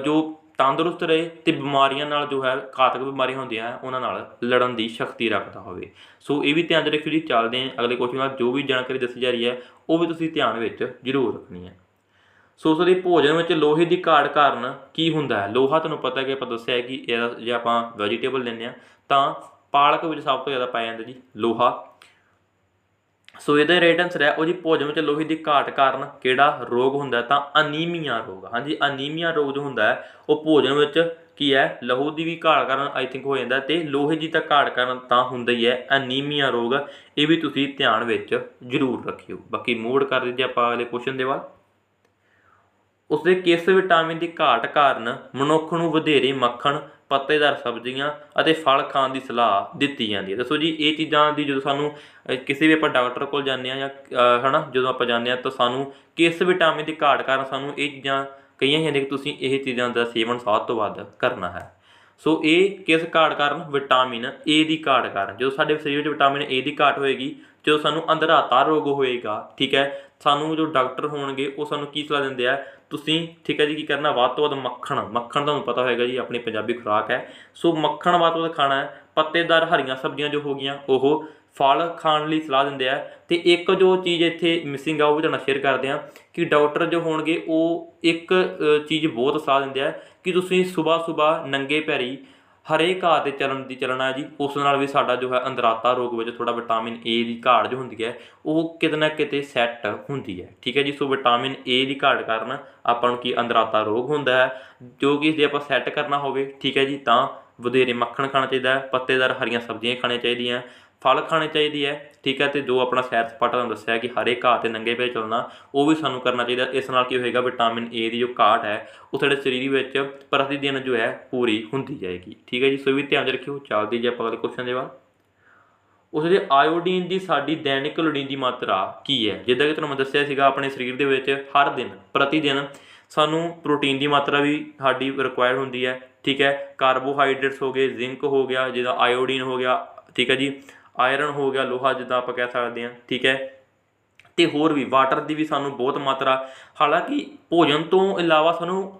ਜੋ ਤੰਦਰੁਸਤ ਰਹੇ ਅਤੇ ਬਿਮਾਰੀਆਂ ਨਾਲ ਜੋ ਹੈ ਘਾਤਕ ਬਿਮਾਰੀਆਂ ਹੁੰਦੀਆਂ ਉਹਨਾਂ ਨਾਲ ਲੜਨ ਦੀ ਸ਼ਕਤੀ ਰੱਖਦਾ ਹੋਵੇ। ਸੋ ਇਹ ਵੀ ਧਿਆਨ 'ਚ ਰੱਖਿਓ ਜੀ। ਚੱਲਦੇ ਹਾਂ ਅਗਲੇ ਕੁਐਸਚਨ ਨਾਲ। ਜੋ ਵੀ ਜਾਣਕਾਰੀ ਦੱਸੀ ਜਾ ਰਹੀ ਹੈ ਉਹ ਵੀ ਤੁਸੀਂ ਧਿਆਨ ਵਿੱਚ ਜ਼ਰੂਰ ਰੱਖਣੀ ਹੈ। ਸੋ ਉਸ ਦੀ ਭੋਜਨ ਵਿੱਚ ਲੋਹੇ ਦੀ ਘਾਟ ਕਾਰਨ ਕੀ ਹੁੰਦਾ ਹੈ? ਲੋਹਾ ਤੁਹਾਨੂੰ ਪਤਾ ਕਿ ਆਪਾਂ ਦੱਸਿਆ ਹੈ ਕਿ ਇਹਦਾ ਜੇ ਆਪਾਂ ਵੈਜੀਟੇਬਲ ਲੈਂਦੇ ਹਾਂ ਤਾਂ ਪਾਲਕ ਵਿੱਚ ਸਭ ਤੋਂ ਜ਼ਿਆਦਾ ਪਾਇਆ ਜਾਂਦਾ ਜੀ ਲੋਹਾ। ਸੋ ਇਹਦਾ ਰਾਈਟ ਆਂਸਰ ਹੈ ਉਹ ਜੀ ਭੋਜਨ ਵਿੱਚ ਲੋਹੇ ਦੀ ਘਾਟ ਕਾਰਨ ਕਿਹੜਾ ਰੋਗ ਹੁੰਦਾ? ਤਾਂ ਅਨੀਮੀਆ ਰੋਗ। ਹਾਂਜੀ ਅਨੀਮੀਆ ਰੋਗ ਜੋ ਹੁੰਦਾ ਹੈ ਉਹ ਭੋਜਨ ਵਿੱਚ ਕੀ ਹੈ ਲਹੂ ਦੀ ਵੀ ਘਾਟ ਕਾਰਨ ਆਈ ਥਿੰਕ ਹੋ ਜਾਂਦਾ ਤੇ ਲੋਹੇ ਦੀ ਤਾਂ ਘਾਟ ਕਾਰਨ ਤਾਂ ਹੁੰਦਾ ਹੀ ਹੈ ਐਨੀਮੀਆ ਰੋਗ। ਇਹ ਵੀ ਤੁਸੀਂ ਧਿਆਨ ਵਿੱਚ ਜ਼ਰੂਰ ਰੱਖਿਓ। ਬਾਕੀ ਮੂਡ ਕਰ ਦਿੰਦੇ ਆਪਾਂ ਅਗਲੇ ਕੁਐਸਚਨ ਦੇ ਵੱਲ। ਉਸਦੇ ਕਿਸ ਵਿਟਾਮਿਨ ਦੀ ਘਾਟ ਕਾਰਨ ਮਨੁੱਖ ਨੂੰ ਵਧੇਰੇ ਮੱਖਣ, ਪੱਤੇਦਾਰ ਸਬਜ਼ੀਆਂ ਅਤੇ ਫਲ ਖਾਣ ਦੀ ਸਲਾਹ ਦਿੱਤੀ ਜਾਂਦੀ ਹੈ। ਦੱਸੋ ਜੀ ਇਹ ਚੀਜ਼ਾਂ ਦੀ ਜਦੋਂ ਸਾਨੂੰ ਕਿਸੇ ਵੀ ਆਪਾਂ ਡਾਕਟਰ ਕੋਲ ਜਾਂਦੇ ਹਾਂ ਜਾਂ ਹੈ ਨਾ ਜਦੋਂ ਆਪਾਂ ਜਾਂਦੇ ਹਾਂ ਤਾਂ ਸਾਨੂੰ ਕਿਸ ਵਿਟਾਮਿਨ ਦੀ ਘਾਟ ਕਾਰਨ ਸਾਨੂੰ ਇਹ ਚੀਜ਼ਾਂ ਕਹੀਆਂ ਜਾਂਦੀਆਂ ਕਿ ਤੁਸੀਂ ਇਹ ਚੀਜ਼ਾਂ ਦਾ ਸੇਵਨ ਵੱਧ ਤੋਂ ਵੱਧ ਕਰਨਾ ਹੈ। ਸੋ ਇਹ ਕਿਸ ਘਾਟ ਕਾਰਨ? ਵਿਟਾਮਿਨ ਏ ਦੀ ਘਾਟ ਕਾਰਨ। ਜਦੋਂ ਸਾਡੇ ਸਰੀਰ ਵਿੱਚ ਵਿਟਾਮਿਨ ਏ ਦੀ ਘਾਟ ਹੋਏਗੀ, ਜਦੋਂ ਸਾਨੂੰ ਅੰਧਰਾਤਾ ਰੋਗ ਹੋਏਗਾ, ਠੀਕ ਹੈ, ਸਾਨੂੰ ਜੋ ਡਾਕਟਰ ਹੋਣਗੇ ਉਹ ਸਾਨੂੰ ਕੀ ਸਲਾਹ ਦਿੰਦੇ ਆ, ਤੁਸੀਂ ਠੀਕ ਹੈ ਜੀ ਕੀ ਕਰਨਾ, ਵੱਧ ਤੋਂ ਵੱਧ ਮੱਖਣ ਤੁਹਾਨੂੰ ਪਤਾ ਹੋਏਗਾ ਜੀ ਆਪਣੀ ਪੰਜਾਬੀ ਖੁਰਾਕ ਹੈ। ਸੋ ਮੱਖਣ ਵੱਧ ਤੋਂ ਵੱਧ ਖਾਣਾ ਹੈ। ਪੱਤੇਦਾਰ ਹਰੀਆਂ ਸਬਜ਼ੀਆਂ ਜੋ ਹੋ ਗਈਆਂ ਉਹ ਫਲ ਖਾਣ ਲਈ ਸਲਾਹ ਦਿੰਦੇ ਆ। ਅਤੇ ਇੱਕ ਜੋ ਚੀਜ਼ ਇੱਥੇ ਮਿਸਿੰਗ ਆ ਉਹ ਵੀ ਤੁਹਾਡੇ ਨਾਲ ਸ਼ੇਅਰ ਕਰਦੇ ਹਾਂ ਕਿ ਡਾਕਟਰ ਜੋ ਹੋਣਗੇ ਉਹ ਇੱਕ ਚੀਜ਼ ਬਹੁਤ ਸਲਾਹ ਦਿੰਦੇ ਆ ਕਿ ਤੁਸੀਂ ਸੁਬਾਹ ਨੰਗੇ ਪੈਰੀ ਹਰੇ ਘਾਹ 'ਤੇ ਚੱਲਣਾ ਜੀ। ਉਸ ਨਾਲ ਵੀ ਸਾਡਾ ਜੋ ਹੈ ਅੰਦਰਾਤਾ ਰੋਗ ਵਿੱਚ ਥੋੜ੍ਹਾ ਵਿਟਾਮਿਨ ਏ ਦੀ ਘਾਟ ਜੋ ਹੁੰਦੀ ਹੈ ਉਹ ਕਿਤੇ ਨਾ ਕਿਤੇ ਸੈੱਟ ਹੁੰਦੀ ਹੈ, ਠੀਕ ਹੈ ਜੀ। ਸੋ ਵਿਟਾਮਿਨ ਏ ਦੀ ਘਾਟ ਕਾਰਨ ਆਪਾਂ ਨੂੰ ਕੀ ਅੰਦਰਾਤਾ ਰੋਗ ਹੁੰਦਾ ਹੈ, ਜੋ ਕਿ ਜੇ ਆਪਾਂ ਸੈੱਟ ਕਰਨਾ ਹੋਵੇ, ਠੀਕ ਹੈ ਜੀ, ਤਾਂ ਵਧੇਰੇ ਮੱਖਣ ਖਾਣਾ ਚਾਹੀਦਾ ਹੈ, ਪੱਤੇਦਾਰ ਹਰੀਆਂ ਸਬਜ਼ੀਆਂ ਖਾਣੀਆਂ ਚਾਹੀਦੀਆਂ, ਫਲ ਖਾਣੇ ਚਾਹੀਦੀ ਹੈ, ਠੀਕ ਹੈ। ਅਤੇ ਜੋ ਆਪਣਾ ਸੈਰ ਸਪਾਟਾ ਤੁਹਾਨੂੰ ਦੱਸਿਆ ਕਿ ਹਰੇ ਘਾਹ 'ਤੇ ਨੰਗੇ ਪੈਰ ਚੱਲਣਾ ਉਹ ਵੀ ਸਾਨੂੰ ਕਰਨਾ ਚਾਹੀਦਾ। ਇਸ ਨਾਲ ਕੀ ਹੋਏਗਾ, ਵਿਟਾਮਿਨ ਏ ਦੀ ਜੋ ਘਾਟ ਹੈ ਉਹ ਸਾਡੇ ਸਰੀਰ ਵਿੱਚ ਪ੍ਰਤੀ ਦਿਨ ਜੋ ਹੈ ਪੂਰੀ ਹੁੰਦੀ ਜਾਏਗੀ, ਠੀਕ ਹੈ ਜੀ। ਸੋ ਵੀ ਧਿਆਨ 'ਚ ਰੱਖਿਓ। ਚੱਲਦੀ ਜੇ ਆਪਾਂ ਅਗਲੇ ਕੁਐਸਚਨ ਦੇ ਬਾਅਦ। ਉਸਦੇ ਆਇਓਡੀਨ ਦੀ ਸਾਡੀ ਦੈਨਿਕ ਲੋੜੀਂਦੀ ਮਾਤਰਾ ਕੀ ਹੈ? ਜਿੱਦਾਂ ਕਿ ਤੁਹਾਨੂੰ ਮੈਂ ਦੱਸਿਆ ਸੀਗਾ ਆਪਣੇ ਸਰੀਰ ਦੇ ਵਿੱਚ ਹਰ ਦਿਨ ਪ੍ਰਤੀ ਦਿਨ ਸਾਨੂੰ ਪ੍ਰੋਟੀਨ ਦੀ ਮਾਤਰਾ ਵੀ ਸਾਡੀ ਰਿਕੁਆਇਰਡ ਹੁੰਦੀ ਹੈ, ਠੀਕ ਹੈ। ਕਾਰਬੋਹਾਈਡਰੇਟਸ ਹੋ ਗਏ, ਜ਼ਿੰਕ ਹੋ ਗਿਆ, ਜਿੱਦਾਂ ਆਇਓਡੀਨ ਹੋ ਗਿਆ, ਠੀਕ ਹੈ ਜੀ, ਆਇਰਨ ਹੋ ਗਿਆ, ਲੋਹਾ ਜਿੱਦਾਂ ਆਪਾਂ ਕਹਿ ਸਕਦੇ ਹਾਂ, ਠੀਕ ਹੈ। ਅਤੇ ਹੋਰ ਵੀ ਵਾਟਰ ਦੀ ਵੀ ਸਾਨੂੰ ਬਹੁਤ ਮਾਤਰਾ, ਹਾਲਾਂਕਿ ਭੋਜਨ ਤੋਂ ਇਲਾਵਾ ਸਾਨੂੰ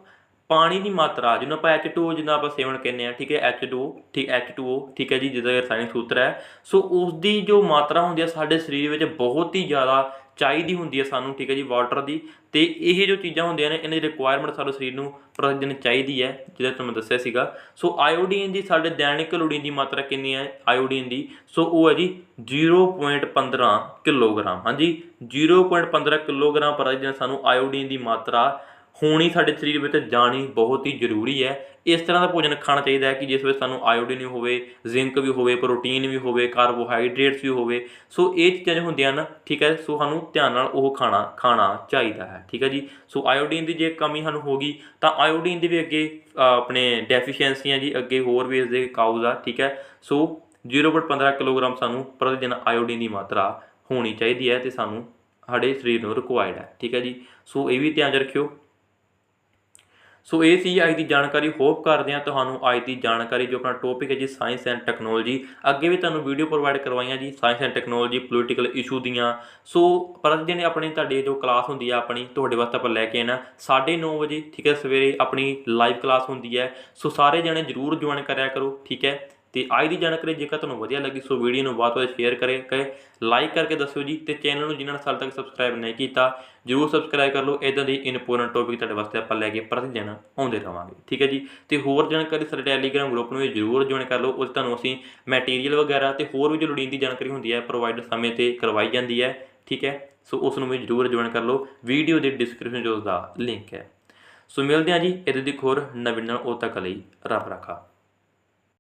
ਪਾਣੀ ਦੀ ਮਾਤਰਾ ਜਿਹਨੂੰ ਆਪਾਂ H2O ਜਿੱਦਾਂ ਆਪਾਂ ਸੇਵਨ ਕਹਿੰਦੇ ਹਾਂ, ਠੀਕ ਹੈ, H2O, ਠੀਕ ਹੈ ਜੀ, ਜਿਹਦਾ ਰਸਾਇਣਿਕ ਸੂਤਰ ਹੈ। ਸੋ ਉਸਦੀ ਜੋ ਮਾਤਰਾ ਹੁੰਦੀ ਹੈ ਸਾਡੇ ਸਰੀਰ ਵਿੱਚ ਬਹੁਤ ਹੀ ਜ਼ਿਆਦਾ ਚਾਹੀਦੀ ਹੁੰਦੀ ਹੈ ਸਾਨੂੰ, ਠੀਕ ਹੈ ਜੀ, ਵਾਟਰ ਦੀ। ਅਤੇ ਇਹ ਜੋ ਚੀਜ਼ਾਂ ਹੁੰਦੀਆਂ ਨੇ ਇਹਨਾਂ ਦੀ ਰਿਕੁਆਇਰਮੈਂਟ ਸਾਡੇ ਸਰੀਰ ਨੂੰ ਪ੍ਰਤੀ ਦਿਨ ਚਾਹੀਦੀ ਹੈ, ਜਿੱਦਾਂ ਤੁਹਾਨੂੰ ਦੱਸਿਆ ਸੀਗਾ। ਸੋ ਆਇਓਡੀਨ ਦੀ ਸਾਡੇ ਦੈਨਿਕ ਲੋੜੀਂਦੀ ਮਾਤਰਾ ਕਿੰਨੀ ਹੈ ਆਇਓਡੀਨ ਦੀ? ਸੋ ਉਹ ਹੈ ਜੀ 0.15 ਕਿਲੋਗ੍ਰਾਮ। ਹਾਂਜੀ, 0.15 ਕਿਲੋਗ੍ਰਾਮ ਪ੍ਰਤੀ ਦਿਨ ਸਾਨੂੰ ਆਇਓਡੀਨ ਦੀ ਮਾਤਰਾ ਹੋਣੀ ਸਾਡੇ ਸਰੀਰ ਵਿੱਚ ਜਾਣੀ ਬਹੁਤ ਹੀ ਜ਼ਰੂਰੀ ਹੈ। ਇਸ ਤਰ੍ਹਾਂ ਦਾ ਭੋਜਨ ਖਾਣਾ ਚਾਹੀਦਾ ਹੈ ਕਿ ਜਿਸ ਵਿੱਚ ਸਾਨੂੰ ਆਇਓਡੀਨ ਵੀ ਹੋਵੇ, ਜ਼ਿੰਕ ਵੀ ਹੋਵੇ, ਪ੍ਰੋਟੀਨ ਵੀ ਹੋਵੇ, ਕਾਰਬੋਹਾਈਡਰੇਟਸ ਵੀ ਹੋਵੇ। ਸੋ ਇਹ ਚੀਜ਼ਾਂ ਜੋ ਹੁੰਦੀਆਂ ਹਨ, ਠੀਕ ਹੈ, ਸੋ ਸਾਨੂੰ ਧਿਆਨ ਨਾਲ ਉਹ ਖਾਣਾ ਚਾਹੀਦਾ ਹੈ, ਠੀਕ ਹੈ ਜੀ। ਸੋ ਆਇਓਡੀਨ ਦੀ ਜੇ ਕਮੀ ਸਾਨੂੰ ਹੋ ਗਈ ਤਾਂ ਆਇਓਡੀਨ ਦੀ ਵੀ ਅੱਗੇ ਆਪਣੇ ਡੈਫੀਸ਼ੀਐਂਸੀਆਂ ਜੀ ਅੱਗੇ ਹੋਰ ਵੀ ਇਸਦੇ ਕਾਊਜ਼ ਆ, ਠੀਕ ਹੈ। ਸੋ 0.15 ਕਿਲੋਗ੍ਰਾਮ ਸਾਨੂੰ ਪ੍ਰਤੀ ਦਿਨ ਆਇਓਡੀਨ ਦੀ ਮਾਤਰਾ ਹੋਣੀ ਚਾਹੀਦੀ ਹੈ ਅਤੇ ਸਾਨੂੰ ਸਾਡੇ ਸਰੀਰ ਨੂੰ ਰਿਕੁਆਇਰਡ ਹੈ, ਠੀਕ ਹੈ ਜੀ। ਸੋ ਇਹ ਵੀ ਧਿਆਨ 'ਚ ਰੱਖਿਓ। ਸੋ ਇਹ ਸੀ ਅੱਜ ਦੀ ਜਾਣਕਾਰੀ। ਹੋਪ ਕਰਦੇ ਹਾਂ ਤੁਹਾਨੂੰ ਅੱਜ ਦੀ ਜਾਣਕਾਰੀ ਜੋ ਆਪਣਾ ਟੋਪਿਕ ਹੈ ਜੀ ਸਾਇੰਸ ਐਂਡ ਟੈਕਨੋਲੋਜੀ, ਅੱਗੇ ਵੀ ਤੁਹਾਨੂੰ ਵੀਡੀਓ ਪ੍ਰੋਵਾਈਡ ਕਰਵਾਈਆਂ ਜੀ science and technology, political issue ਦੀਆਂ। ਸੋ ਪ੍ਰਤੀ ਦਿਨ ਆਪਣੀ ਤੁਹਾਡੀ ਜੋ ਕਲਾਸ ਹੁੰਦੀ ਹੈ ਆਪਣੀ ਤੁਹਾਡੇ ਵਾਸਤੇ ਆਪਾਂ ਲੈ ਕੇ ਆਉਣਾ 9:30 ਵਜੇ, ਠੀਕ ਹੈ, ਸਵੇਰੇ ਆਪਣੀ ਲਾਈਵ ਕਲਾਸ ਹੁੰਦੀ ਹੈ। ਸੋ ਸਾਰੇ ਜਣੇ ਜ਼ਰੂਰ ਜੁਆਇਨ ਕਰਿਆ ਕਰੋ, ਠੀਕ ਹੈ। ਅਤੇ ਅੱਜ ਦੀ ਜਾਣਕਾਰੀ ਜੇਕਰ ਤੁਹਾਨੂੰ ਵਧੀਆ ਲੱਗੀ ਸੋ ਵੀਡੀਓ ਨੂੰ ਵੱਧ ਤੋਂ ਵੱਧ ਸ਼ੇਅਰ ਕਰੇ ਲਾਈਕ ਕਰਕੇ ਦੱਸਿਓ ਜੀ। ਅਤੇ ਚੈਨਲ ਨੂੰ ਜਿਨ੍ਹਾਂ ਨੇ ਹਾਲੇ ਤੱਕ ਸਬਸਕ੍ਰਾਈਬ ਨਹੀਂ ਕੀਤਾ ਜ਼ਰੂਰ ਸਬਸਕ੍ਰਾਈਬ ਕਰ ਲਓ। ਇੱਦਾਂ ਦੀ ਇੰਪੋਰਟੈਂਟ ਟੋਪਿਕ ਤੁਹਾਡੇ ਵਾਸਤੇ ਆਪਾਂ ਲੈ ਕੇ ਪ੍ਰਤੀ ਦਿਨ ਆਉਂਦੇ ਰਹਾਂਗੇ, ਠੀਕ ਹੈ ਜੀ। ਅਤੇ ਹੋਰ ਜਾਣਕਾਰੀ ਸਾਡੇ ਟੈਲੀਗ੍ਰਾਮ ਗਰੁੱਪ ਨੂੰ ਵੀ ਜ਼ਰੂਰ ਜੁਆਇਨ ਕਰ ਲਓ। ਉਸ ਤੁਹਾਨੂੰ ਅਸੀਂ ਮੈਟੀਰੀਅਲ ਵਗੈਰਾ ਅਤੇ ਹੋਰ ਵੀ ਜੋ ਲੋੜੀਂਦੀ ਜਾਣਕਾਰੀ ਹੁੰਦੀ ਹੈ ਪ੍ਰੋਵਾਈਡ ਸਮੇਂ 'ਤੇ ਕਰਵਾਈ ਜਾਂਦੀ ਹੈ, ਠੀਕ ਹੈ। ਸੋ ਉਸ ਨੂੰ ਵੀ ਜ਼ਰੂਰ ਜੁਆਇਨ ਕਰ ਲਓ। ਵੀਡੀਓ ਦੇ ਡਿਸਕ੍ਰਿਪਸ਼ਨ 'ਚ ਉਸਦਾ ਲਿੰਕ ਹੈ। ਸੋ ਮਿਲਦੇ ਹਾਂ ਜੀ ਇੱਦਾਂ ਦੀ ਇੱਕ ਹੋਰ ਨਵੀਂ ਨਾਲ। ਉਦੋਂ ਤੱਕ ਲਈ ਰੱਬ ਰਾਖਾ।